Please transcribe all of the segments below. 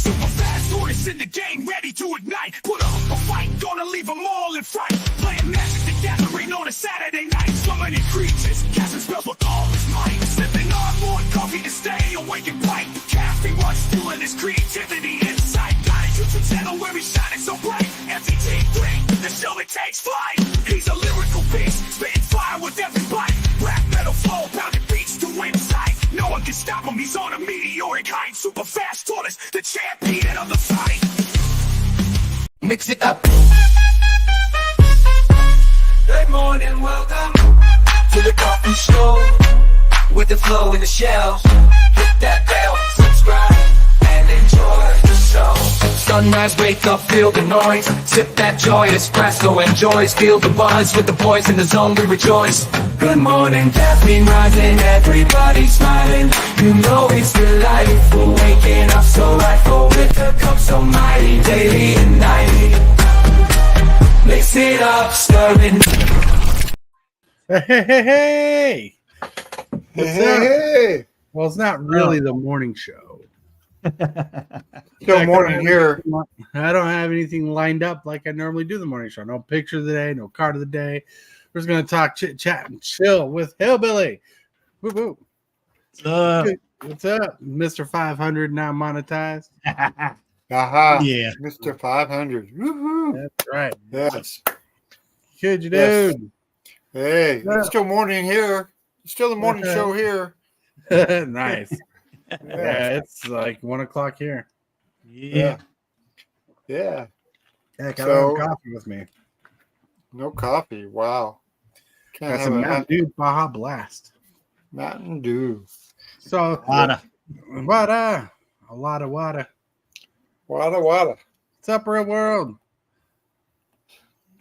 Super fast tortoise in the game, ready to ignite. Put up a fight, gonna leave them all in fright. Playing Magic the Gathering on a Saturday night. Summoning creatures, casting spells with all his might. Sipping on more coffee to stay awake and bright. Caffeine rush, fueling his creativity inside. Got a YouTube channel where he's shining so bright. MTG 3, the show that takes flight. He's a lyrical beast, spitting fire with every bite. Rap metal flow, pounding beats to win sight. No one can stop him, he's on a meteoric height. Super fast tortoise, the champion of the fight. Mix it up. Good morning, welcome to the coffee show. With the flow in the shells. Hit that bell, subscribe, and enjoy the show. Sunrise, wake up, feel the noise. Sip that joy, espresso, enjoy. Feel the buzz with the boys in the zone, we rejoice. Good morning, caffeine rising, everybody smiling. You know it's delightful, waking up so rightful. With the cup so mighty, daily and nightly. Mix it up, stirring. Hey! Hey! Well, it's not really the morning show. Still morning here. I don't have anything lined up like I normally do the morning show. No picture of the day, no card of the day. We're just going to talk, chit, chat, and chill with Hillbilly. Woo woo. What's up? Mr. 500 now monetized. Aha. Yeah. Mr. 500. Woohoo. That's right. Yes. Good, you Yes. dude. Hey, it's still morning here. It's still the morning show here. Nice. Yeah, it's like 1 o'clock here. Yeah. Yeah. Yeah, got So- coffee with me. No coffee. Wow. Can't Got have some a Mountain Dew Baja Blast. Mountain Dew. So, Water. water. A lot of water. Wada wada. What's up, real world?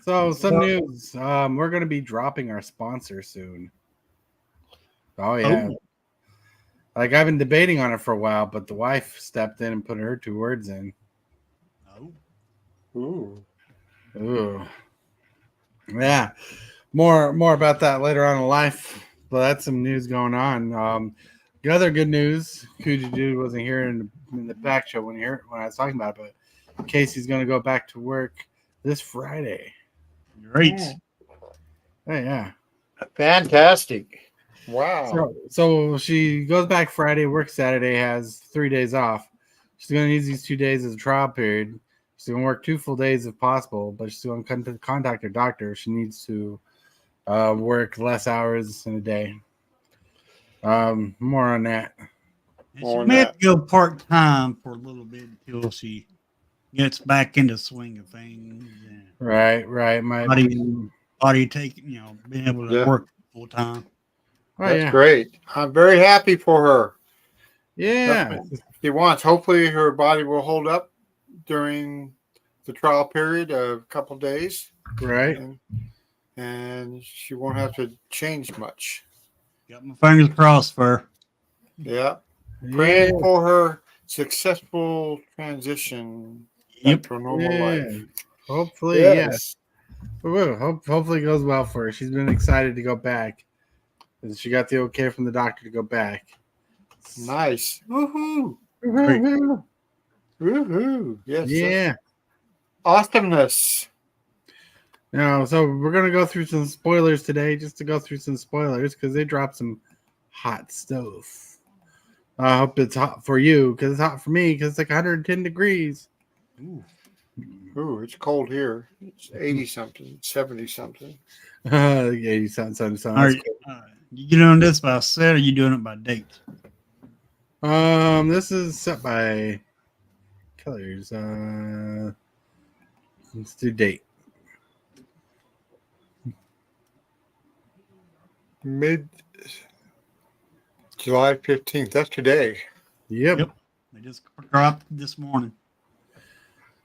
So, some news. We're going to be dropping our sponsor soon. Oh, yeah. Oh. Like, I've been debating on it for a while, but the wife stepped in and put her 2 words in. Oh. Ooh. Ooh. Yeah. More about that later on in life. But that's some news going on. The other good news, Coogee Dude wasn't here in the back show when I was talking about it, but Casey's going to go back to work this Friday. Great. Hey, yeah. Fantastic. Wow. So she goes back Friday, works Saturday, has 3 days off. She's going to use these 2 days as a trial period. She's going to work 2 full days if possible, but she's going to contact her doctor. She needs to work less hours in a day. More on that. And More she than may have that. to go part-time for a little bit until she gets back into the swing of things. And Right. body taking, being able to Yeah. work full-time. Oh, That's yeah. great. I'm very happy for her. Yeah. That's what she wants. Hopefully her body will hold up during the trial period of a couple days. Right. And she won't have to change much. Got my fingers crossed for her. Yeah. Yeah. Praying for her successful transition Yep. to a normal Yeah. life. Hopefully, yes. Hopefully it goes well for her. She's been excited to go back. And she got the okay from the doctor to go back. Nice. Woohoo. Great. Woohoo. Yes. Yeah. Awesomeness. Now, so we're going to go through some spoilers today, just to go through some spoilers, because they dropped some hot stuff. I hope it's hot for you, because it's hot for me, because it's like 110 degrees. Ooh. Ooh, it's cold here. It's 80 something, 70 something. 80 something. Are you doing this by set or you doing it by date? This is set by colors. Let's do date. Mid July 15th. That's today. Yep. They just dropped this morning.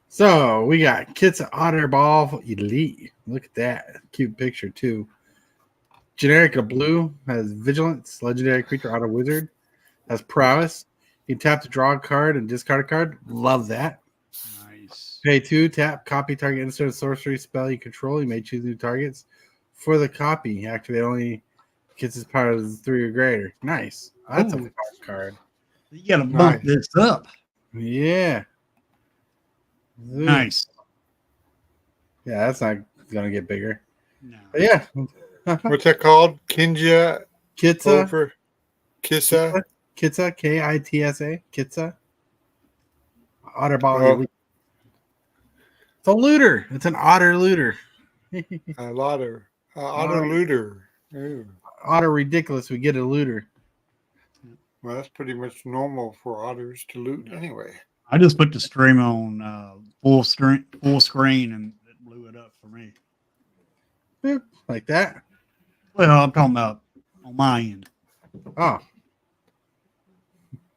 So we got Kit's Otterball Elite. Look at that. Cute picture, too. Generic of blue has Vigilance, legendary creature, auto wizard. Has prowess. You tap to draw a card and discard a card. Love that. Nice. Pay 2, tap, copy target instant sorcery spell you control. You may choose new targets. For the copy, activate only gets as part of 3 or greater. Nice. That's a Ooh. fun card. You gotta bump Nice. this up. Yeah. Nice. Yeah, that's not gonna get bigger. No. But yeah. What's that called? Kinja Kitsa. over Kissa. Kitsa. Kitsa. Kitsa. Otterball Oh. Elite. It's a looter. It's an otter looter. Otter looter. Ooh. Otter ridiculous. We get a looter. Well, that's pretty much normal for otters to loot anyway. I just put the stream on full screen, and it blew it up for me. Boop, like that. Well, I'm talking about on my end. Oh. All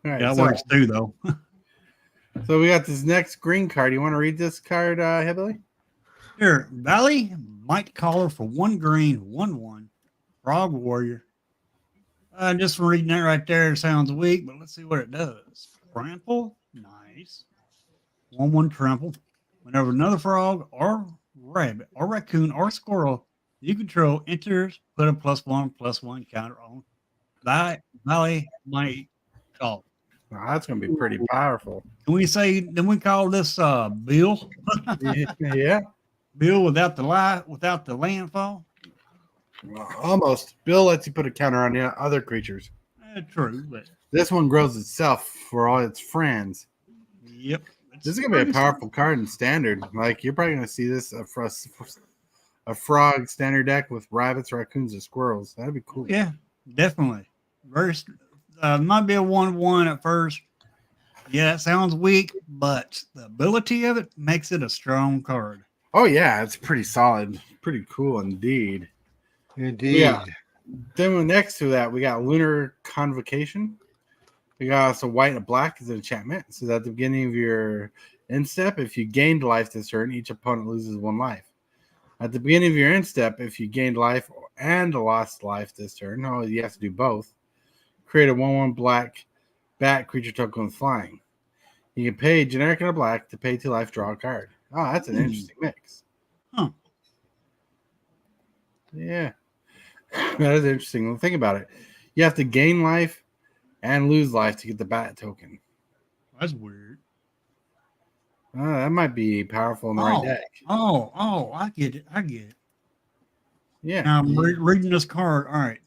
right, Yeah, that so, works too, though. so we got this next green card. You want to read this card, Heavily? Here, Valley Might Caller for 1 green, 1/1. Frog Warrior. Just from reading that right there sounds weak, but let's see what it does. Trample, nice. 1/1 trample. Whenever another frog or rabbit or raccoon or squirrel you control enters, put a +1/+1 counter on Valley Might Caller. Oh, that's going to be pretty powerful. Can we say? Then we call this Bill? Yeah. Bill without the landfall. Well, almost. Bill lets you put a counter on the other creatures. True, but This one grows itself for all its friends. yep. This is going to be a powerful card in standard. Like, you're probably going to see this for a frog standard deck with rabbits, raccoons, and squirrels. That'd be cool. Yeah, definitely. Very might be a 1/1 at first. Yeah, it sounds weak, but the ability of it makes it a strong card. Oh, yeah. It's pretty solid. Pretty cool indeed. Indeed. Yeah. Then next to that, we got Lunar Convocation. We got also white and black as an enchantment. So at the beginning of your end step, if you gained life this turn, each opponent loses 1 life. At the beginning of your end step, if you gained life and lost life this turn, you have to do both. Create a 1/1 black bat creature token with flying. You can pay generic and a black to pay 2 life, draw a card. Oh, that's an interesting mix. Huh. Yeah. That is interesting. Well, think about it. You have to gain life and lose life to get the bat token. That's weird. That might be powerful in the right deck. I get it. Yeah. Now I'm reading this card. All right.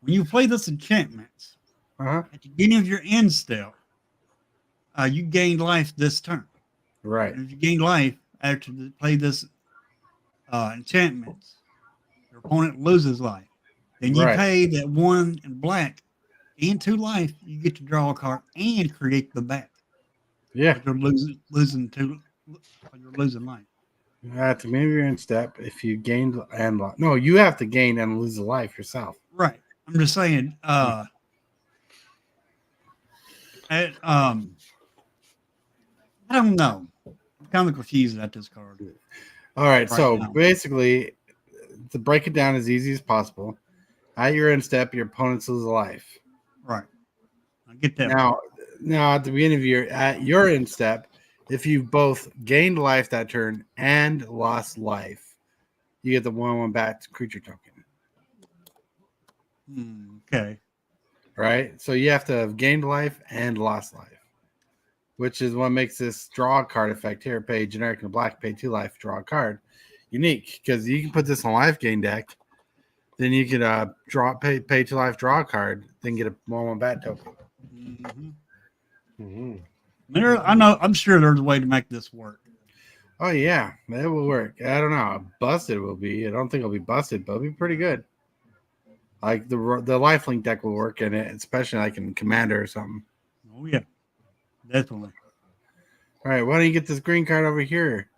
When you play this enchantment, at the beginning of your end step, you gain life this turn. Right. And if you gain life after you play this enchantment, your opponent loses life. Then you pay that 1 in black and 2 life. You get to draw a card and create the bat. Yeah. But you're losing life. At the beginning of your end step, if you gained and lost. No, you have to gain and lose a life yourself. Right. I'm just saying. I don't know. I'm kind of confused at this card. All right. So now. basically, to break it down as easy as possible, at your end step, your opponents lose a life. Right. I get that. Now at the beginning of your end step, if you both gained life that turn and lost life, you get the 1/1 bat creature token. Okay. Right? So you have to have gained life and lost life, which is what makes this draw card effect here. Pay generic and black, pay 2 life, draw a card. Unique, because you can put this on life gain deck. Then you could pay 2 life, draw a card, then get a 1/1 bat token. I'm sure there's a way to make this work. Oh yeah, it will work. I don't know how busted it will be. I don't think it'll be busted, but it'll be pretty good. Like the lifelink deck will work in it, especially like in Commander or something. Oh yeah, definitely. All right, why don't you get this green card over here?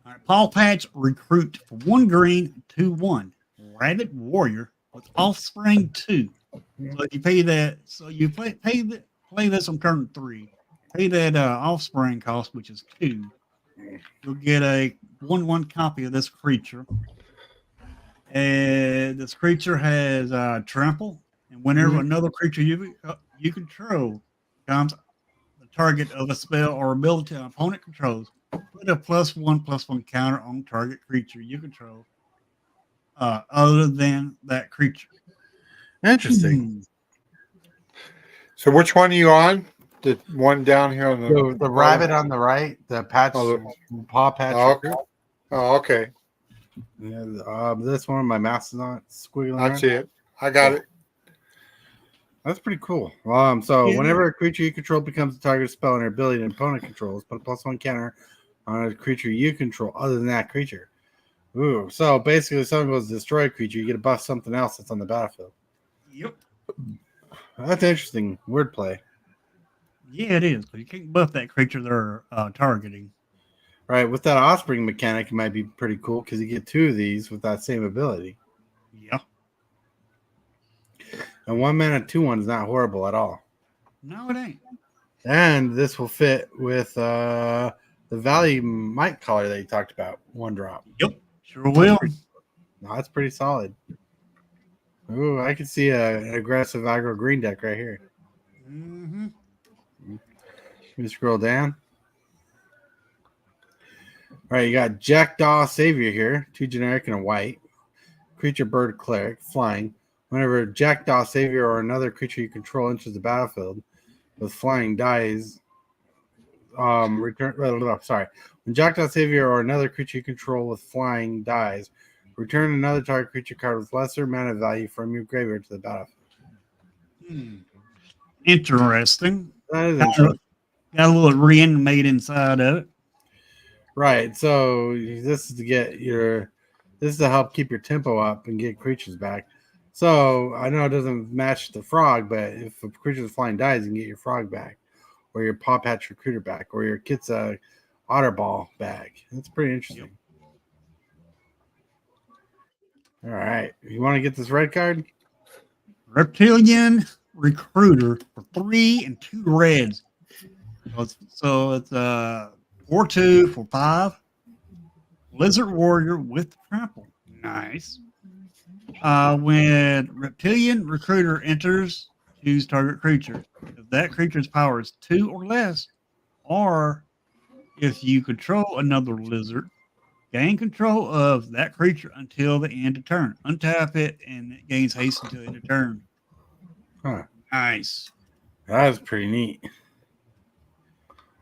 All right, Paul Patch Recruit for 1 green, 2/1. Rabbit Warrior with Offspring 2. So if you pay that, so you play this on turn 3. Pay that Offspring cost, which is 2. You'll get a 1/1 copy of this creature. And this creature has trample, and whenever another creature you control becomes the target of a spell or ability an opponent controls, put a +1/+1 counter on target creature you control, other than that creature. Interesting. So which one are you on? The one down here on The rabbit on the right, the patch, paw patch. Oh, okay. Oh, okay. Yeah, this one, my mouse is not squiggling. I see it. I got it. That's pretty cool. So whenever a creature you control becomes the target of spell and an ability an opponent controls, put a +1 counter on a creature you control other than that creature. Ooh, so basically, if someone goes to destroy a creature, you get to buff something else that's on the battlefield. Yep. That's interesting wordplay. Yeah, it is. You can't buff that creature they're targeting. Right, with that offspring mechanic, it might be pretty cool because you get 2 of these with that same ability. Yeah. And 1 mana 2/1 is not horrible at all. No, it ain't. And this will fit with the Valley Might Collar that you talked about. 1 drop. Yep. Sure will. No, that's pretty solid. Ooh, I can see an aggressive aggro green deck right here. Mm-hmm. Let me scroll down. All right, you got Jackdaw Savior here, 2 generic and a white. Creature, bird, cleric, flying. Whenever Jackdaw Savior or another creature you control enters the battlefield with flying dies, when Jackdaw Savior or another creature you control with flying dies, return another target creature card with lesser mana value from your graveyard to the battlefield. Interesting. That is interesting. Got a little reanimate inside of it. Right. So this is to help keep your tempo up and get creatures back. So I know it doesn't match the frog, but if a creature's flying dies, you can get your frog back, or your Paw Patch Recruiter back, or your Kitsa Otter Ball back. That's pretty interesting. All right. You want to get this red card? Reptilian Recruiter for 3 and 2 reds. So it's 4/2 for 5. Lizard Warrior with trample. Nice. When Reptilian Recruiter enters, choose target creature. If that creature's power is 2 or less, or if you control another lizard, gain control of that creature until the end of turn. Untap it, and it gains haste until the end of turn. Huh. Nice. That's pretty neat.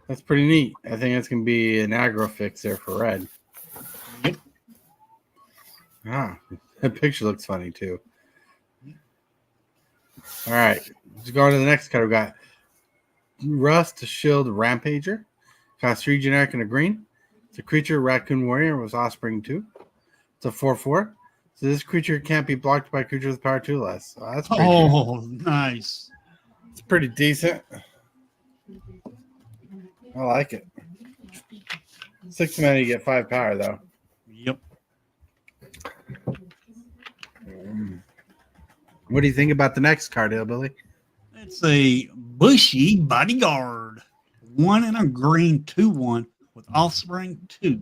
That's pretty neat. I think that's going to be an aggro fix there for red. Yep. Ah, that picture looks funny too. All right. Let's go on to the next card. We got Rust Shield Rampager. Costs 3 generic and a green. It's a creature, Raccoon Warrior with Offspring 2. It's a 4/4. So this creature can't be blocked by creatures with power 2 less. So that's pretty good. Nice. It's pretty decent. I like it. 6 mana, you get 5 power, though. Yep. What do you think about the next card, Billy? It's a Bushy Bodyguard. 1 and a green 2/1 with Offspring 2.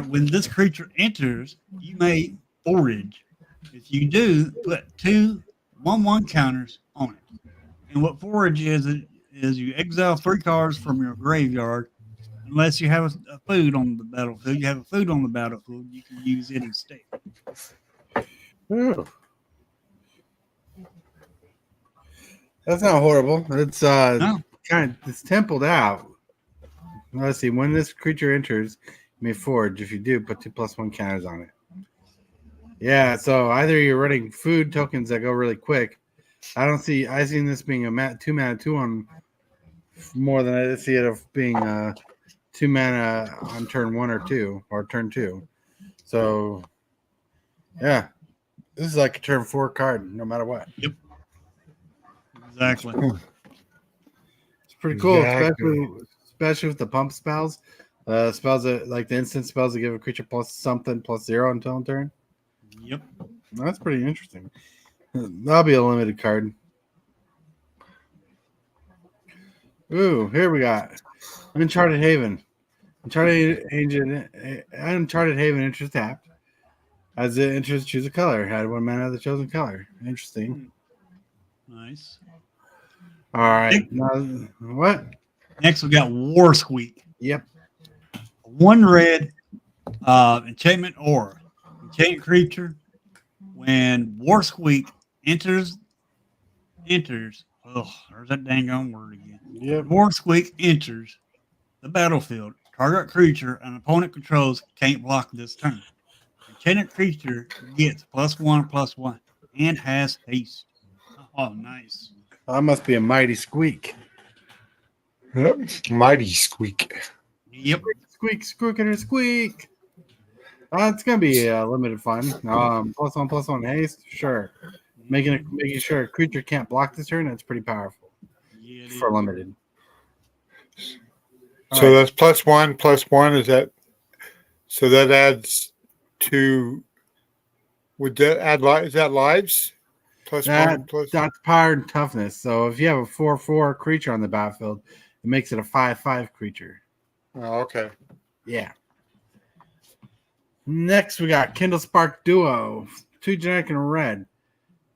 When this creature enters, you may forage. If you do, put 2 1/1 counters on it. And what forage is you exile 3 cards from your graveyard. Unless you have a food on the battlefield. You have a food on the battlefield, you can use it instead. Ooh. That's not horrible. It's it's templed out. Let's see. When this creature enters, you may forge. If you do, put 2+1 counters on it. Yeah, so either you're running food tokens that go really quick. I seen this being a 2 mana 2/1 more than I see it of being 2 mana on turn 1 or 2 or turn 2. So yeah, this is like a turn 4 card, no matter what. Yep. Exactly. It's pretty cool, Exactly. especially with the pump spells. Spells that like the instant spells that give a creature +0 until end turn. Yep. That's pretty interesting. That'll be a limited card. Ooh, here we got Uncharted Haven. Uncharted Haven enters tapped. As it enters, choose a color. Had 1 mana of the chosen color. Interesting. Nice. All right. Now, what? Next, we got War Squeak. Yep. 1 red enchantment aura. Enchant creature. When War Squeak enters, there's that dang on word again. Yep. War Squeak enters the battlefield. Target creature an opponent controls can't block this turn. Enchanted creature gets +1/+1 and has haste. Oh, nice. That must be a mighty squeak. Yep. Mighty squeak. Yep. Squeak, squeaker, squeak. It's gonna be limited fun. +1/+1 haste, sure. Making sure a creature can't block this turn. That's pretty powerful Yeah, for limited. So that's +1/+1. Is that so? That adds to. Would that add lives? Is that lives? That's power and toughness. So if you have a 4/4 creature on the battlefield, it makes it a 5/5 creature. Oh, okay. Yeah. Next, we got Kindle Spark Duo, 2 generic and a red.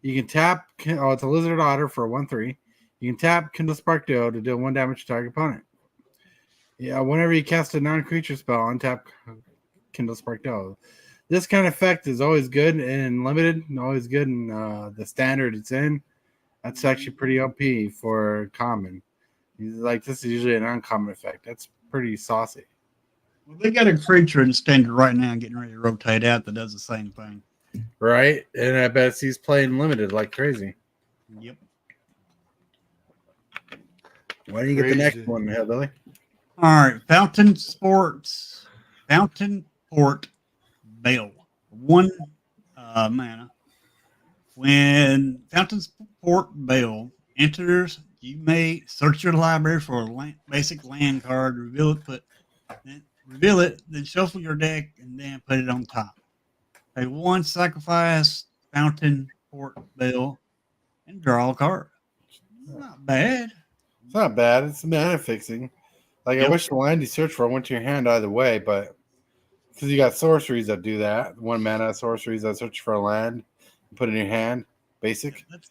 You can tap. It's a lizard otter for a 1/3. You can tap Kindle Spark Duo to deal 1 damage to target opponent. Yeah, whenever you cast a non-creature spell, untap Kindle Spark Duo. This kind of effect is always good in limited, and always good in the standard it's in. That's actually pretty OP for common. Like, this is usually an uncommon effect. That's pretty saucy. Well, they got a creature in standard right now getting ready to rotate out that does the same thing. Right? And I bet he's playing limited like crazy. Yep. Why don't you get the next one, Hillbilly? All right. Fountain Port Bale. 1 mana. When Fountain Port Bale enters, you may search your library for a basic land card, reveal it, then shuffle your deck, and then put it on top. Pay 1, sacrifice Fountain Port Bale, and draw a card. Not bad. It's not bad. It's mana fixing. Like, I wish the land you search for went to your hand either way, but because you got sorceries that do that. 1 mana sorceries that search for a land, and put it in your hand. Basic. That's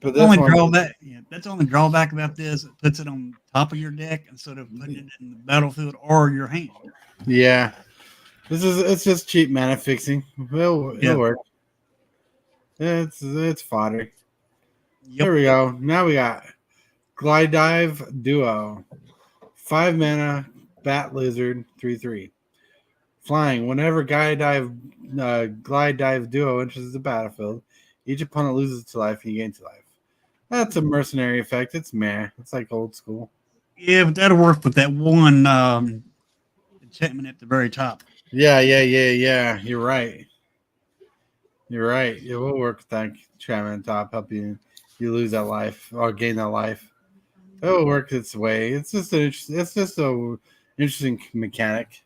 But the only drawback. Yeah, that's the only drawback about this. It puts it on top of your deck instead of putting it in the battlefield or your hand. Yeah. It's just cheap mana fixing. It'll work. It's fodder. Here we go. Now we got Glide Dive Duo. 5 mana, Bat Lizard, 3/3. Flying. Whenever Glide Dive Duo enters the battlefield, each opponent loses 2 life and you gain 2 life. That's a mercenary effect. It's meh. It's like old school. Yeah, but that'll work with that one enchantment at the very top. Yeah. You're right. It will work with that enchantment on top, help you lose that life or gain that life. It will work its way. It's just a interesting mechanic.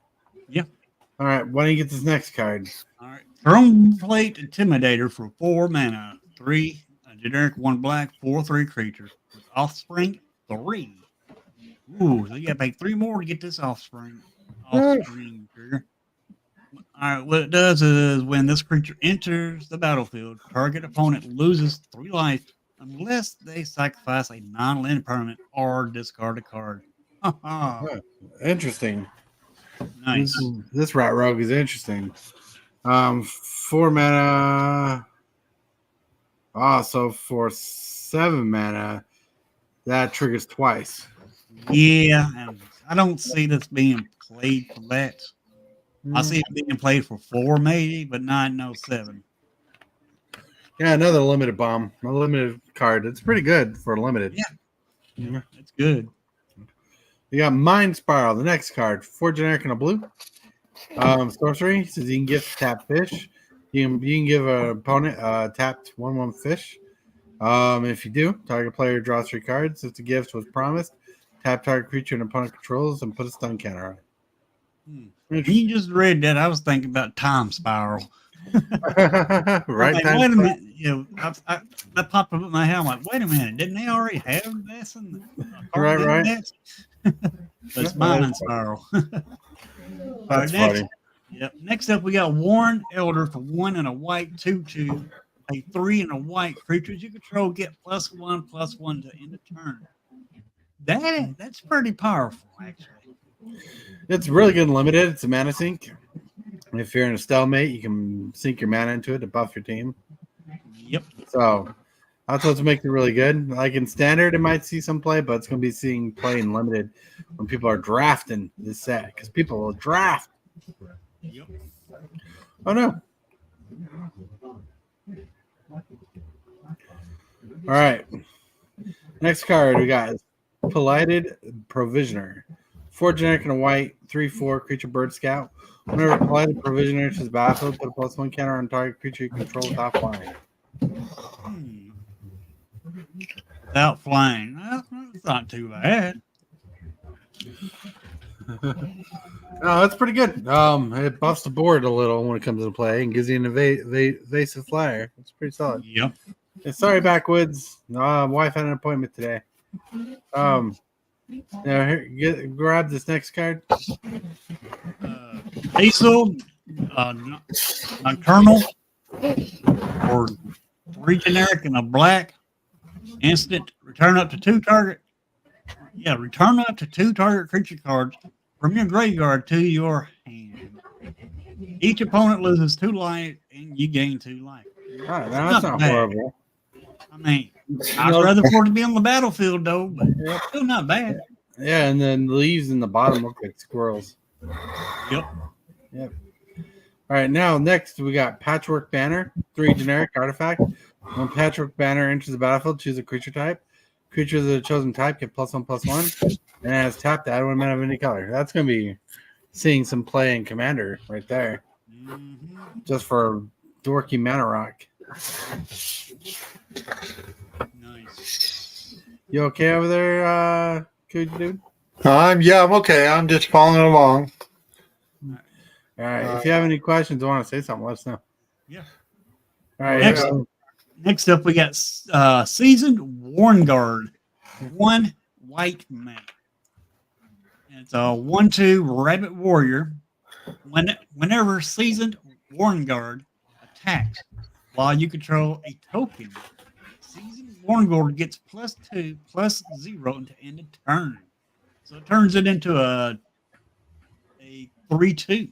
Yeah. All right. Why don't you get this next card? All right. Throne Plate Intimidator for 4 mana. 3, a generic 1 black, 4/3 creature. With offspring 3. Ooh, so you gotta pay 3 more to get this offspring. Trigger. All right, what it does is when this creature enters the battlefield, target opponent loses 3 life unless they sacrifice a non-land permanent or discard a card. Interesting. Nice. This Rat Rogue is interesting. 4 mana. So for 7 mana, that triggers twice. Yeah, and I don't see this being played for that. I see it being played for 4 maybe, but not no 7. Yeah, another limited bomb. A limited card. It's pretty good for a limited. Yeah, it's good. You got Mind Spiral, the next card. 4 generic and a blue. Sorcery says you can gift tap fish. You can give an opponent tapped 1/1 fish. If you do, target player draws 3 cards. If the gift was promised, tap target creature and opponent controls and put a stun counter on it. You just read that. I was thinking about Time Spiral. Right. Like, wait a minute. That popped up in my head. I'm like, wait a minute. Didn't they already have this? Right. That's Mind Spiral. All right, next. Yep. Next up, we got Warren Elder for 1 and a white 2/2. A 3 and a white creatures you control get +1/+1 to end the turn. That's pretty powerful, actually. It's really good and limited. It's a mana sink. If you're in a stalemate, you can sink your mana into it to buff your team. Yep. So That's what makes it really good. Like in standard, it might see some play, but it's going to be seeing play in limited when people are drafting this set because people will draft. Yep. Oh no! All right. Next card we got is Blighted Provisioner. 4 generic and a white, 3/4 creature bird scout. Whenever Blighted Provisioner enters the battlefield, put a +1 counter on target creature you control without flying. Without flying. Well, it's not too bad. No, that's pretty good. It buffs the board a little when it comes into play and gives you an evasive flyer. It's pretty solid. Yep. Yeah, sorry, Backwoods. Wife had an appointment today. Here, grab this next card. Diesel, Nocturnal, or 3 generic and a black. Instant, return up to 2 target. Yeah, return up to 2 target creature cards from your graveyard to your hand. Each opponent loses 2 life and you gain 2 life. All right, that's not bad. horrible. I mean, I'd rather for it to be on the battlefield though, but it's still not bad. Yeah, and then the leaves in the bottom look like squirrels. Yep. Yep. All right, now next we got Patchwork Banner, 3 generic artifact. When Patchwork Banner enters the battlefield, choose a creature type. Creatures of the chosen type get +1/+1, and it has tapped to add 1 mana of any color. That's going to be seeing some play in Commander right there, just for dorky mana rock. Nice. You okay over there, Cooch dude? Yeah, I'm okay. I'm just following along. All right. If you have any questions or want to say something, let us know. Yeah. All right. Next up, we got Seasoned Warn Guard, 1 white mana. It's a 1/2 Rabbit Warrior. Whenever Seasoned Warn Guard attacks while you control a token, Seasoned Warn Guard gets +2/+0 until end of turn. So it turns it into a 3/2.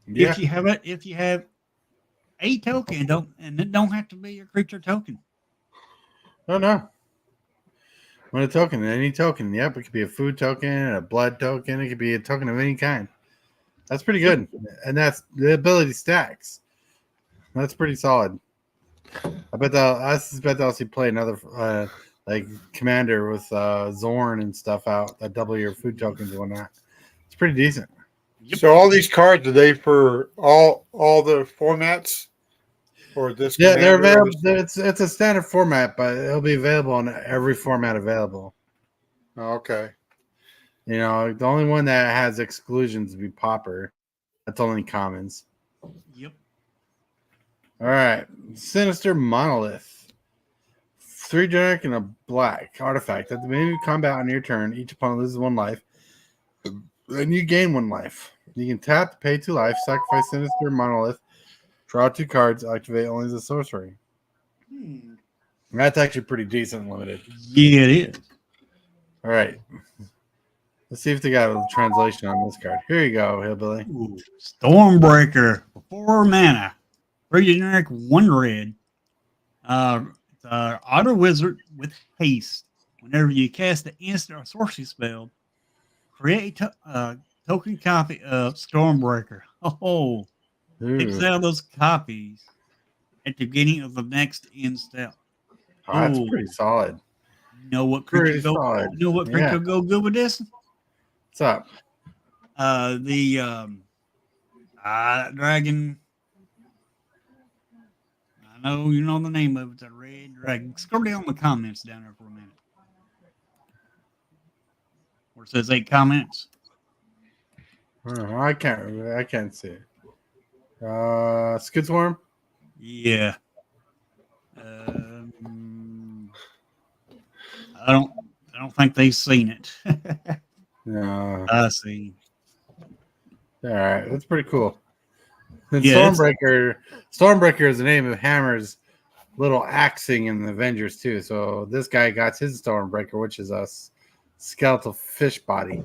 Yeah. If you have a token, it don't have to be a creature token. Oh no. When a token, any token, yep, it could be a food token, a blood token, it could be a token of any kind. That's pretty good, and that's the ability stacks. That's pretty solid. I suspect I'll see play another like Commander with Zorn and stuff out that double your food tokens and whatnot. It's pretty decent. Yep. So all these cards, are they for all the formats? Or this? Yeah, they're available. It's a standard format, but it'll be available on every format available. Oh, okay. You know, the only one that has exclusions would be Pauper. That's only commons. Yep. All right. Sinister Monolith. 3 generic and a black artifact. At the beginning of combat on your turn, each opponent loses 1 life. Then you gain 1 life. You can tap to pay 2 life, sacrifice Sinister Monolith, draw 2 cards, activate only as a sorcery. That's actually pretty decent limited. Yeah, it is. All right. Let's see if they got a translation on this card. Here you go, Hillbilly. Ooh, Stormbreaker, 4 mana. 3 generic, 1 red. Auto Wizard with haste. Whenever you cast an instant or sorcery spell, create a token copy of Stormbreaker. Oh, exile those copies at the beginning of the next end step. Oh, that's pretty solid. You know what creature go good with this? What's up? Dragon. I know you know the name of it. It's a red dragon. Scroll down the comments down there for a minute. Where it says 8 comments. I can't see it. Skid Swarm? Yeah. I don't think they've seen it. No. I see. All right, that's pretty cool. And Yeah, Stormbreaker is the name of Hammer's little axing in the Avengers too. So this guy got his Stormbreaker, which is a skeletal fish body.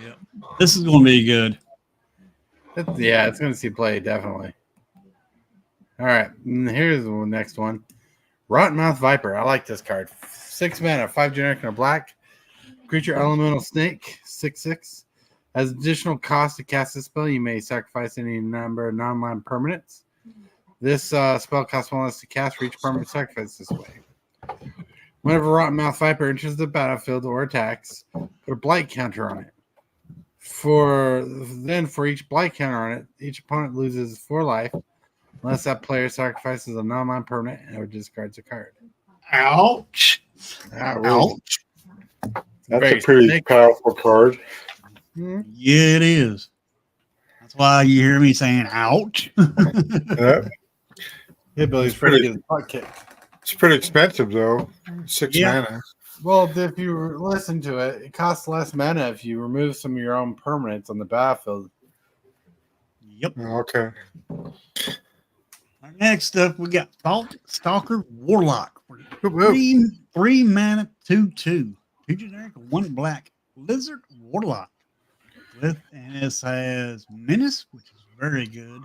Yeah, this is going to be good. It's going to see play definitely. All right, and here's the next one: Rottenmouth Viper. I like this card. 6 mana, 5 generic and a black. Creature Elemental Snake, 6/6. As additional cost to cast this spell, you may sacrifice any number of non-land permanents. This spell costs 1 less to cast for each permanent sacrifice this way. Whenever Rottenmouth Viper enters the battlefield or attacks, put a blight counter on it. For each blight counter on it, each opponent loses 4 life unless that player sacrifices a non-land permanent or discards a card. Ouch. Ouch. That's a pretty powerful card. Hmm? Yeah, it is. That's why you hear me saying ouch. Yeah. Yeah, Billy's pretty good butt kick. It's pretty expensive though. 6 Yeah. mana. Well, if you listen to it, it costs less mana if you remove some of your own permanents on the battlefield. Yep. Oh, okay. Next up, we got Thought Stalker Warlock. Whoop, whoop. 3 mana, 2/2. 2 generic, 1 black. Lizard Warlock. And this has Menace, which is very good.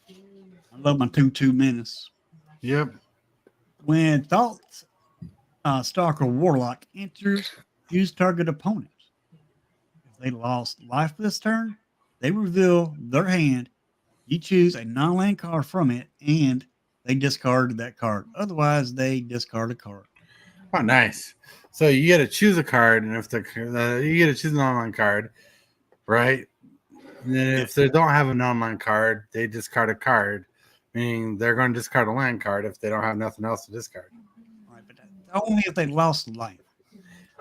I love my 2/2 Menace. Yep. When Thought Stalker Warlock enters, use target opponent. If they lost life this turn, they reveal their hand. You choose a non-land card from it, and they discard that card. Otherwise, they discard a card. Oh, nice. So you get to choose a card, and if you get to choose an online card, right? And then if they don't have an online card, they discard a card, meaning they're going to discard a land card if they don't have nothing else to discard. Right, but only if they lost life.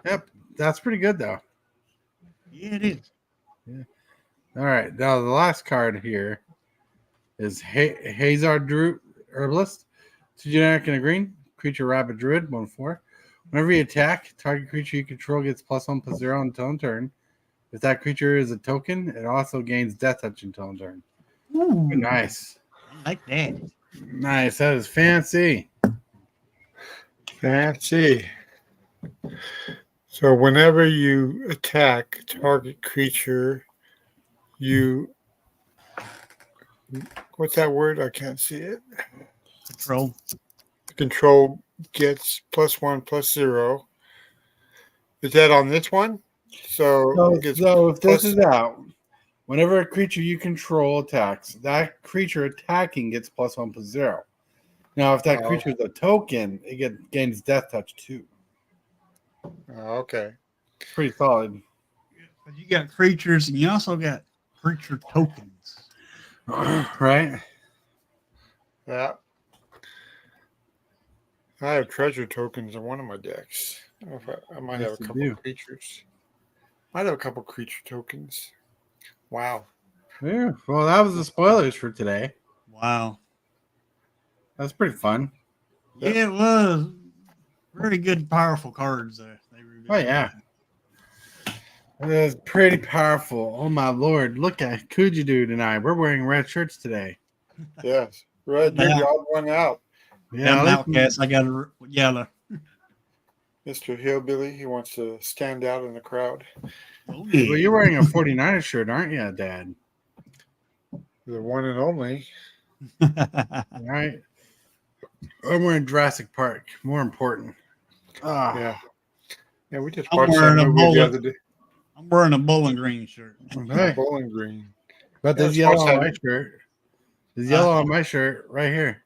Yep, that's pretty good though. Yeah, it is. Yeah. All right, now the last card here is Hazard Druid Herbalist. 2 generic and a green. Creature Rabbit Druid, 1/4. Whenever you attack, target creature you control gets +1/+0 until end turn. If that creature is a token, it also gains Death Touch until end turn. Ooh, Nice. I like that. Nice. That is fancy. Fancy. So whenever you attack target creature, you what's that word? I can't see it. Control. Control gets +1/+0. Is that on this one? So it gets So if this plus- is out, whenever a creature you control attacks, that creature attacking gets +1/+0. Now, if that Oh. creature is a token, it gains Death Touch too. okay. Pretty solid. But you got creatures, and you also got creature tokens. Right? Yeah. I have treasure tokens in one of my decks. I don't know if I might Yes, have a you couple do. of creatures. Might have a couple creature tokens. Wow. Yeah. Well, that was the spoilers for today. Wow. That's pretty fun. Yeah, it was. Very good, powerful cards there. They revealed. Oh, yeah. It was pretty powerful. Oh, my Lord. Look at Kuji Dude and I. We're wearing red shirts today. Yes. Red, you're the odd one out. Yeah. I'm at an outcast. I got a yellow. Mr. Hillbilly, he wants to stand out in the crowd. Oh, Well, yeah. you're wearing a 49er shirt, aren't you, Dad? The one and only. All right. I'm wearing Jurassic Park. More important. Yeah. Yeah, we just I'm watched that wearing a movie the mullet. other day. I'm wearing a Bowling Green shirt. Okay. Bowling Green. But there's Yeah, yellow let's on watch my shirt. There's yellow on my shirt right here.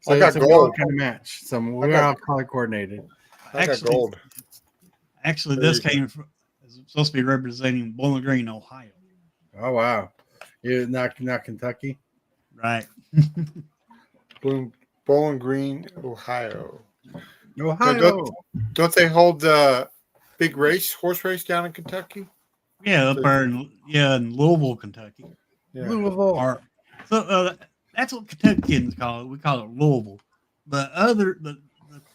So I got it's a color gold. kind of match. So I we're got- all color coordinated. I got Actually- gold. Actually, There this you go. came from, is supposed to be representing Bowling Green, Ohio. Oh wow. You're not Kentucky? Right. Bowling Green, Ohio. Ohio. Don't they hold the big horse race down in Kentucky? Yeah, up there in Louisville, Kentucky. Yeah. Louisville. Or, so that's what Kentuckians call it. We call it Louisville. But the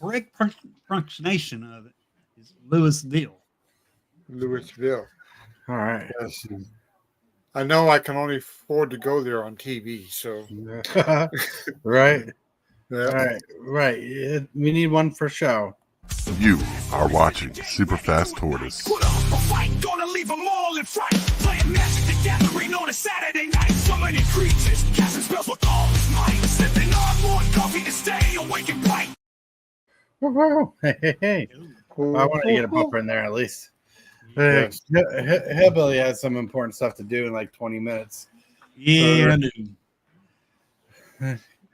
correct pronunciation of it is Louisville. Louisville. All right. Yes. I know I can only afford to go there on TV, so Right. yeah. All right. Right. We need one for show. You are watching Super Fast Tortoise. Put up a fight, gonna leave them all in fright. Playing Magic the Gathering on a Saturday night. Summoning creatures, casting spells with all his might. Sipping on more coffee to stay awake and bright. Hey. Well, I want to get a bumper in there at least. Yes. Hillbilly has some important stuff to do in like 20 minutes. Yeah, I do.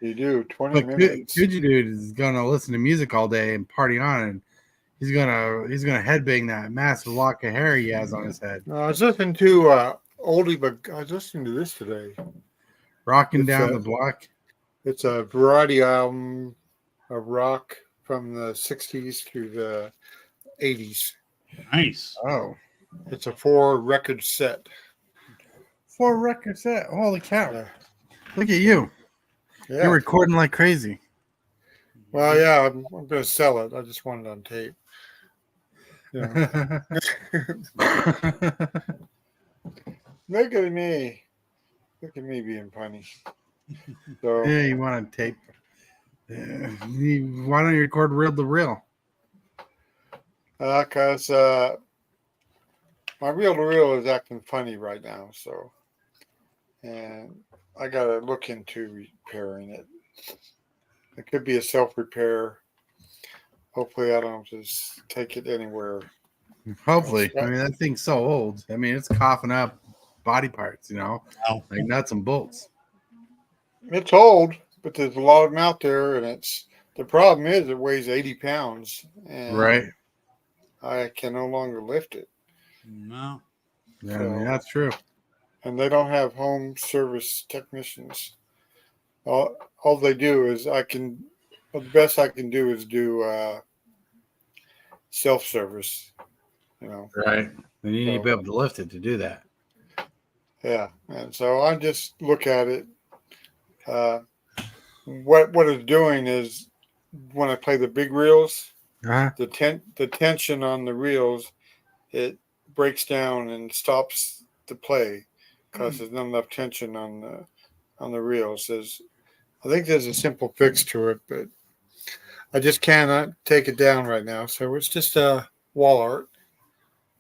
You do 20 But minutes. Coogee Dude is gonna listen to music all day and party on, and he's gonna headbang that massive lock of hair he has on his head, No, I was listening to oldie, but I was listening to this today. rocking down the block. It's a variety album of rock from the 60s to the 80s. Nice. Oh, It's a 4-record set. 4 record set. Holy cow! Yeah. Look at you. Yeah. You're recording like crazy. Well, yeah, I'm going to sell it. I just want it on tape. Yeah. Look at me. Look at me being funny. So, Yeah, you want to tape? Why don't you record reel to reel? because my reel-to-reel is acting funny right now. So, and I got to look into repairing it. It could be a self-repair. Hopefully, I don't just take it anywhere. Hopefully. I mean, that thing's so old. I mean, it's coughing up body parts, Wow. like nuts and bolts. It's old, but there's a lot of them out there, and the problem is it weighs 80 pounds, and Right. I can no longer lift it. No. Yeah, I mean, that's true. And they don't have home service technicians. All they do is the best I can do is do self-service, Right. And you need to be able to lift it to do that. Yeah, and so I just look at it. What it's doing is when I play the big reels, Uh-huh. the tension on the reels, it breaks down and stops the play because there's not enough tension on the reels. I think there's a simple fix to it, but I just cannot take it down right now. So it's just wall art.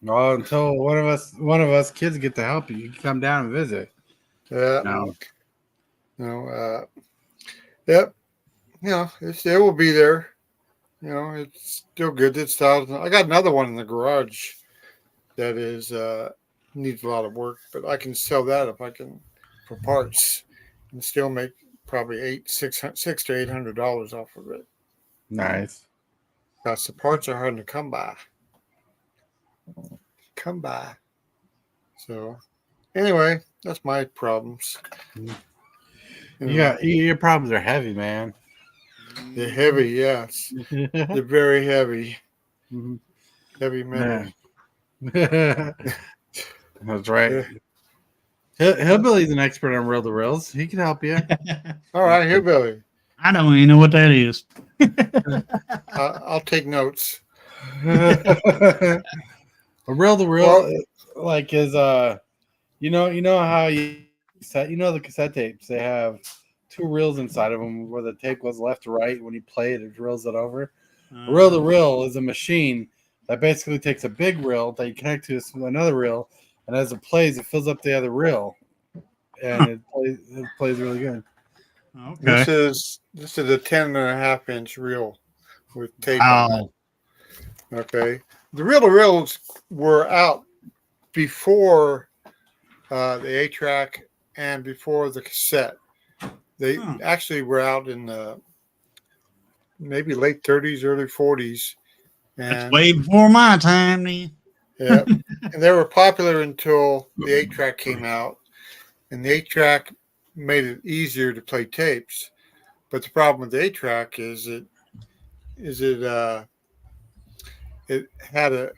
Well, until one of us kids get to help you, you can come down and visit. Yeah. No. Yep. It will be there. It's still good. It's $1,000. I got another one in the garage that is needs a lot of work, but I can sell that if I can for parts and still make probably $600 to $800 off of it. Nice. Because the parts are hard to come by. So anyway, that's my problems. Your problems are heavy, man. They're heavy, yes. They're very heavy. Mhm. Heavy metal. That's right. Hillbilly's an expert on reel to reels. He can help you. All right, Hillbilly. I don't even know what that is. I'll take notes. A reel to reel, like, is you know how the cassette tapes, they have 2 reels inside of them where the tape goes left to right. When you play it, it reels it over. A reel to reel is a machine that basically takes a big reel that you connect to another reel, and as it plays, it fills up the other reel, and it plays really good. Okay. This is a 10.5-inch reel with tape on it. Okay. The reel-to-reels were out before the 8-track and before the cassette. They actually were out in the maybe late 30s, early 40s. That's way before my time, then. Yeah. And they were popular until the 8-track came out. And the 8-track made it easier to play tapes. But the problem with the 8-track is it had a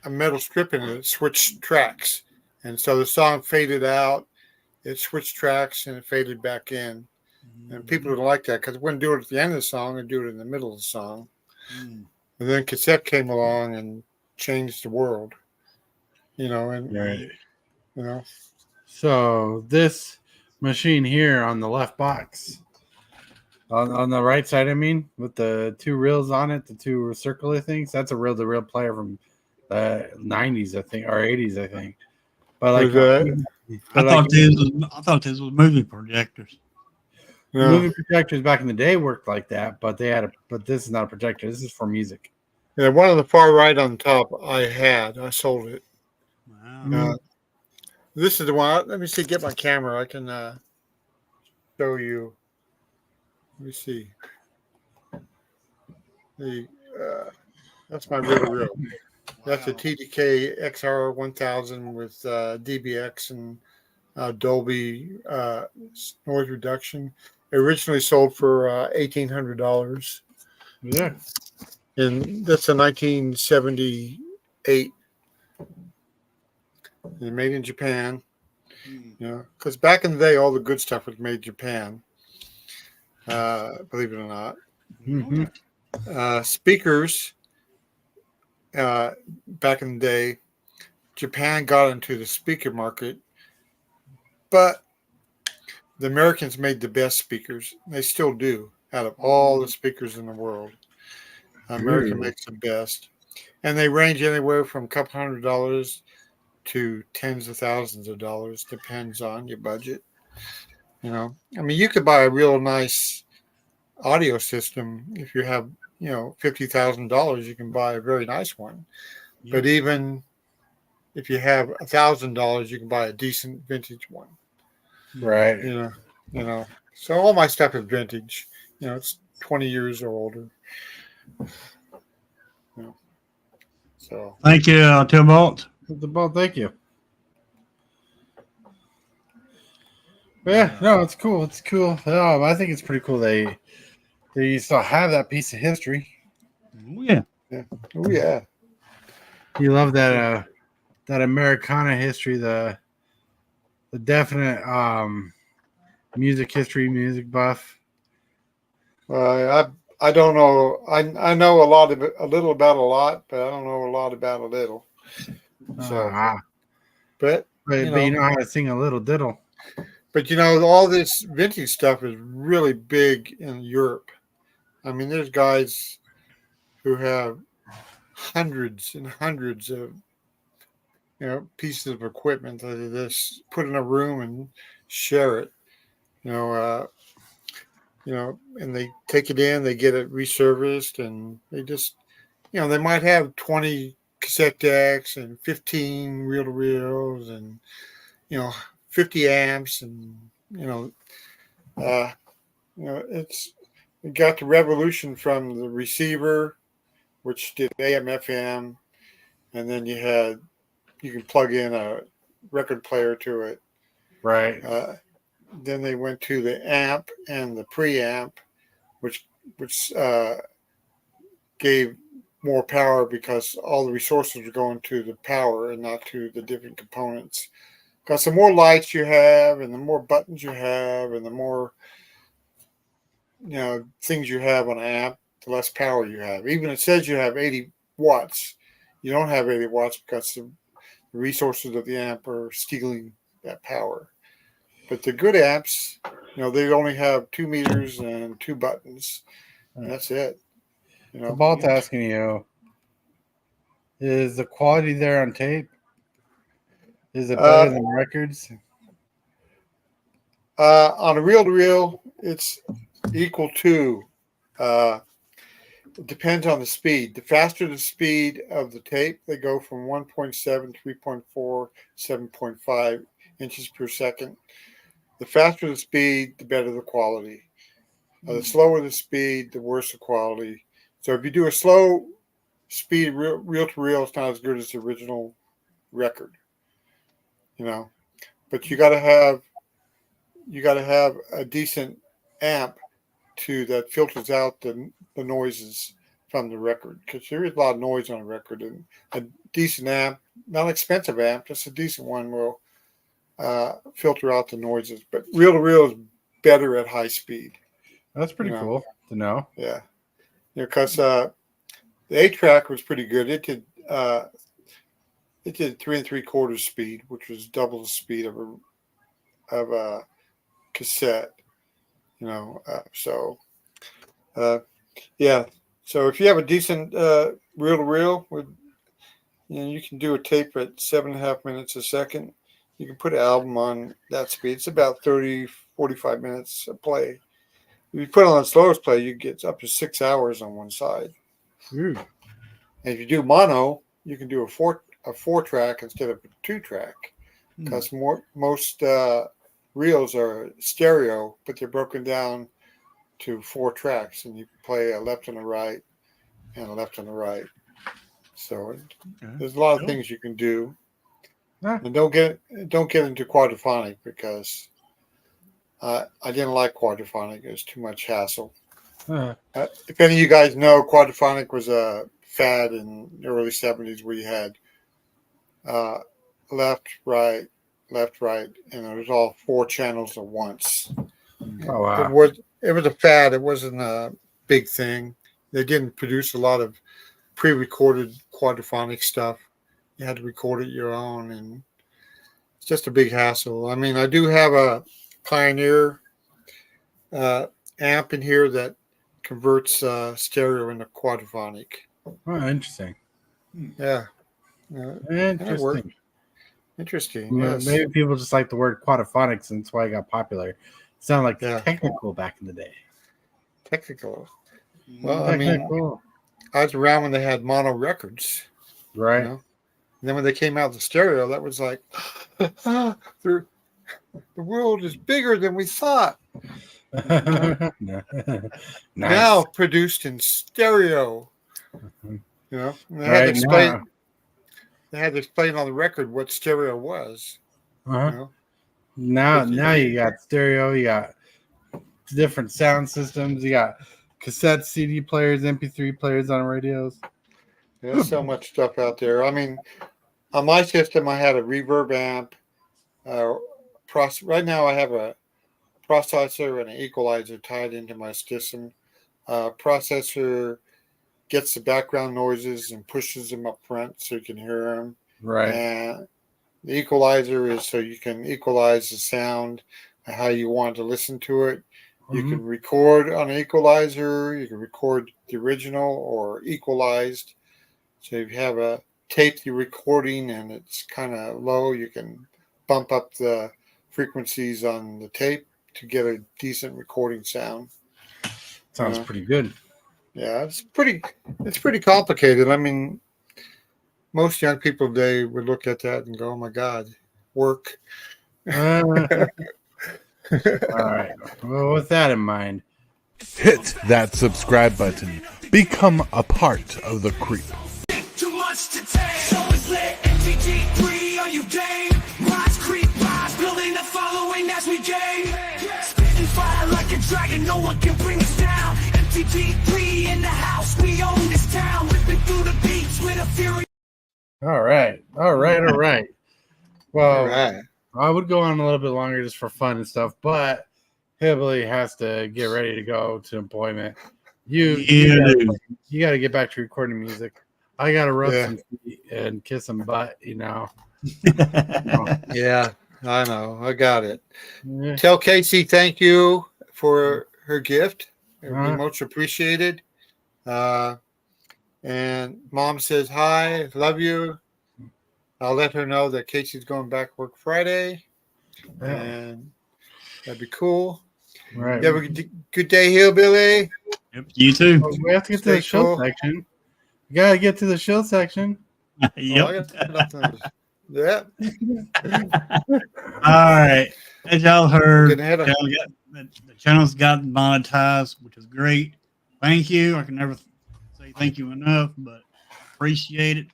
metal strip in it that switched tracks. And so the song faded out, it switched tracks, and it faded back in. And people didn't like that because it wouldn't do it at the end of the song and do it in the middle of the song. And then cassette came along and changed the world. Right. You know. So this machine here on the left box, on the right side, I mean, with the 2 reels on it, the 2 circular things, that's a reel-to-reel player from the 90s, I think, or 80s, I think. But like, I thought this was movie projectors. Yeah. Movie projectors back in the day worked like that, but but this is not a projector. This is for music. Yeah, one on the far right on top I sold it. Wow. This is the one. Let me see, get my camera. I can show you. Let me see. The That's my real. That's a TDK XR 1000 with DBX and Dolby noise reduction. Originally sold for $1,800, Yeah. and that's a 1978. And made in Japan. Because back in the day, all the good stuff was made in Japan. Believe it or not. Mm-hmm. Speakers. Back in the day, Japan got into the speaker market, but the Americans made the best speakers. They still do. Out of all the speakers in the world, America makes the best, and they range anywhere from a couple $100 to tens of thousands of dollars. Depends on your budget. I mean, you could buy a real nice audio system if you have, $50,000. You can buy a very nice one. Yeah. But even if you have $1,000, you can buy a decent vintage one. Right. So all my stuff is vintage. It's 20 years or older. So Thank you, Tibalt. Thank you. But yeah, no, it's cool. It's cool. I think it's pretty cool. They still have that piece of history. Oh, yeah. Oh yeah. You love that that Americana history, the definite music history, music buff. I don't know. I know a little about a lot, but I don't know a lot about a little. So, but you know how to sing a little diddle. But all this vintage stuff is really big in Europe. I mean, there's guys who have hundreds and hundreds of pieces of equipment that they just put in a room and share it. And they take it in, they get it reserviced, and they just, they might have 20 cassette decks and 15 reel-to-reels and 50 amps, and it got the revolution from the receiver, which did AM FM, and then you can plug in a record player to it. Right. Then they went to the amp and the preamp, which gave more power because all the resources were going to the power and not to the different components. Because the more lights you have, and the more buttons you have, and the more things you have on an amp, the less power you have. Even it says you have 80 watts. You don't have 80 watts because the resources of the amp are stealing that power. But the good amps, they only have 2 meters and 2 buttons. And that's it. About asking you, is the quality there on tape? Is it better than records? On a reel-to-reel, it's equal to. It depends on the speed. The faster the speed of the tape, they go from 1.7, 3.4, 7.5 inches per second. The faster the speed, the better the quality. The slower the speed, the worse the quality. So if you do a slow speed reel-to-reel, it's not as good as the original record. But you got to have a decent amp that filters out the noises from the record, because there is a lot of noise on a record, and a decent amp, not an expensive amp, just a decent one will filter out the noises. But reel-to-reel is better at high speed. That's pretty cool to know. Yeah, because the 8-track was pretty good. It did 3 3/4 speed, which was double the speed of a cassette. Yeah. So if you have a decent reel-to-reel, you can do a tape at 7.5 minutes a second. You can put an album on that speed. It's about 30, 45 minutes of play. If you put it on the slowest play, you get up to 6 hours on one side. Ooh. And if you do mono, you can do a four track instead of a 2-track. Because most reels are stereo, but they're broken down to 4 tracks, and you play a left and a right and a left and a right. So there's a lot of things you can do. And don't get into quadraphonic, because I didn't like quadraphonic. It was too much hassle. If any of you guys know, quadraphonic was a fad in the early 70s where you had left, right, and it was all 4 channels at once. Oh, wow. It was a fad. It wasn't a big thing. They didn't produce a lot of pre-recorded quadraphonic stuff. You had to record it your own, and it's just a big hassle. I mean, I do have a Pioneer amp in here that converts stereo into quadraphonic. Oh, interesting. Yeah. Interesting. Interesting. Yes. Maybe people just like the word quadraphonics, and that's why it got popular. It sounded like technical back in the day. Technical. Well, I mean, I was around when they had mono records. Right. And then when they came out with the stereo, that was like, the world is bigger than we thought. Nice. Now produced in stereo. They had to explain. They had to explain on the record what stereo was. Now you got stereo. You got different sound systems. You got cassette, CD players, MP3 players on radios. There's so much stuff out there. I mean, on my system, I had a reverb amp. Right now, I have a processor and an equalizer tied into my system. Processor gets the background noises and pushes them up front so you can hear them. Right. And the equalizer is so you can equalize the sound and how you want to listen to it. You can record on an equalizer. You can record the original or equalized. So if you have a tape you're recording and it's kind of low, you can bump up the frequencies on the tape to get a decent recording sound. Sounds pretty good. Yeah, it's pretty complicated. I mean, most young people today would look at that and go, "Oh my God, work." All right. Well, with that in mind, Hit that subscribe button. Become a part of the creep. Too much to take. So it's lit. MTG3, are you game? Rise, creep, rise, building a following as we gain. Spitting fire like a dragon, no one can bring us down. MTG3 in the house, we own this town. Ripping through the beats with a fury. all right. Well, All right. I would go on a little bit longer just for fun and stuff, but Hillbilly has to get ready to go to employment. You got to get back to recording music. I got to rub some feet and kiss some butt, Yeah, I know. I got it. Yeah. Tell Casey thank you for her gift. It would be much appreciated. And Mom says hi, love you. I'll let her know that Casey's going back to work Friday. And that'd be cool. Right. You have a good day, Hillbilly. Yep, you too. Well, we have to get to the show section. You got to get to the show section. Yep. Yeah. All right. As y'all heard, Getting ahead of- the channel's got monetized, which is great. Thank you. I can never say thank you enough, but appreciate it.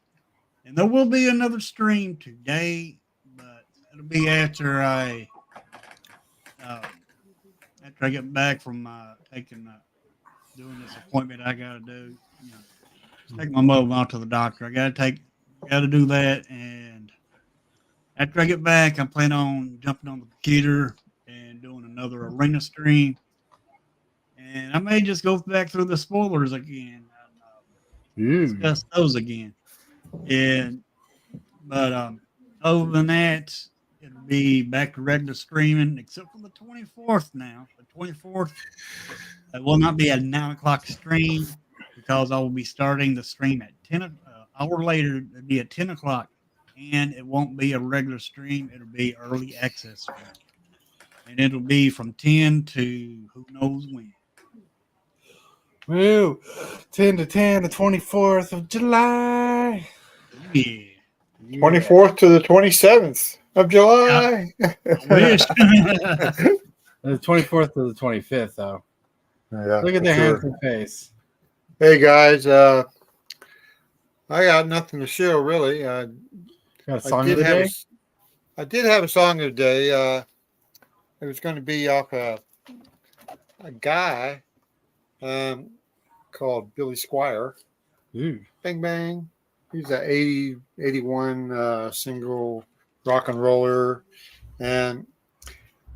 And there will be another stream today, but it'll be after I get back from doing this appointment I got to do. Just take my mobile to the doctor. I got to do that, and after I get back, I'm planning on jumping on the computer and doing another arena stream. And I may just go back through the spoilers again and discuss those again. But other than that, it'll be back to regular streaming, except for the 24th now. The 24th, it will not be a 9 o'clock stream because I will be starting the stream at 10 hour later. It'll be at 10 o'clock. And it won't be a regular stream. It'll be early access stream. And it'll be from 10 to who knows when. Woo! 10 to 10, the 24th of July. Yeah. 24th to the 27th of July. I wish. The 24th to the 25th, though. Yeah, Look at the for sure. handsome face. Hey guys, I got nothing to show really. Got a song of the day? I did have a song of the day. It was going to be off a guy called Billy Squire. Ooh. Bang Bang. He's an 81 single rock and roller. And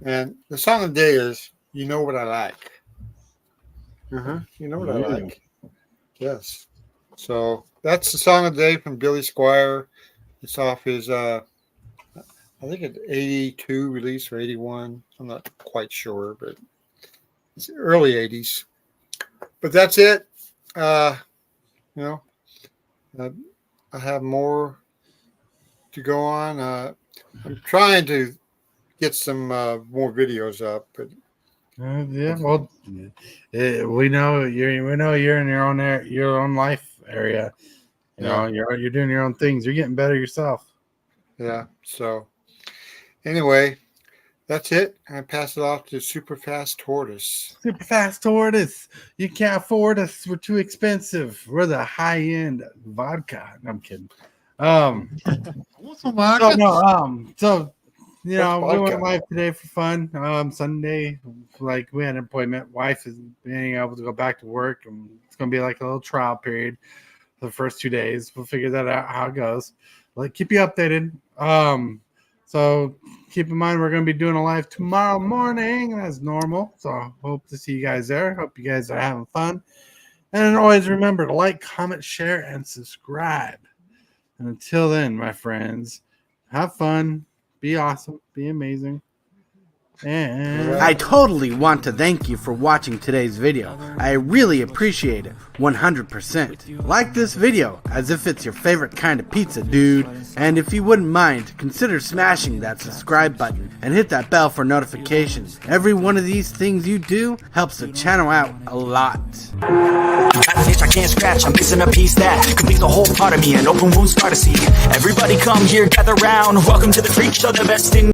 the song of the day is You Know What I Like. You know what I like. Yes. So that's the song of the day from Billy Squire. It's off his I think it's 82 release or 81. I'm not quite sure, but it's early 80s. But that's it. I have more to go on. I'm trying to get some more videos up, but Yeah, well, we know you're in your own life area. You know, you're doing your own things. You're getting better yourself. yeah. So anyway, that's it. I pass it off to Super Fast Tortoise. Super Fast Tortoise. You can't afford us. We're too expensive. We're the high end vodka. No, I'm kidding. What's some vodka? So you know, What's we went vodka? live today for fun. Sunday, like we had an appointment. Wife is being able to go back to work, and it's gonna be like a little trial period for the first 2 days. We'll figure that out how it goes. Like keep you updated. So keep in mind we're gonna be doing a live tomorrow morning as normal. So hope to see you guys there. Hope you guys are having fun. And always remember to like, comment, share, and subscribe. And until then, my friends, have fun. Be awesome. Be amazing. And I totally want to thank you for watching today's video. I really appreciate it, 100%. Like this video as if it's your favorite kind of pizza, dude. And if you wouldn't mind, consider smashing that subscribe button and hit that bell for notifications. Every one of these things you do helps the channel out a lot. Got an itch I can't scratch, I'm missing a piece that completes the whole part of me, an open wound scar to see. Everybody come here, gather round, welcome to the freak show, the best in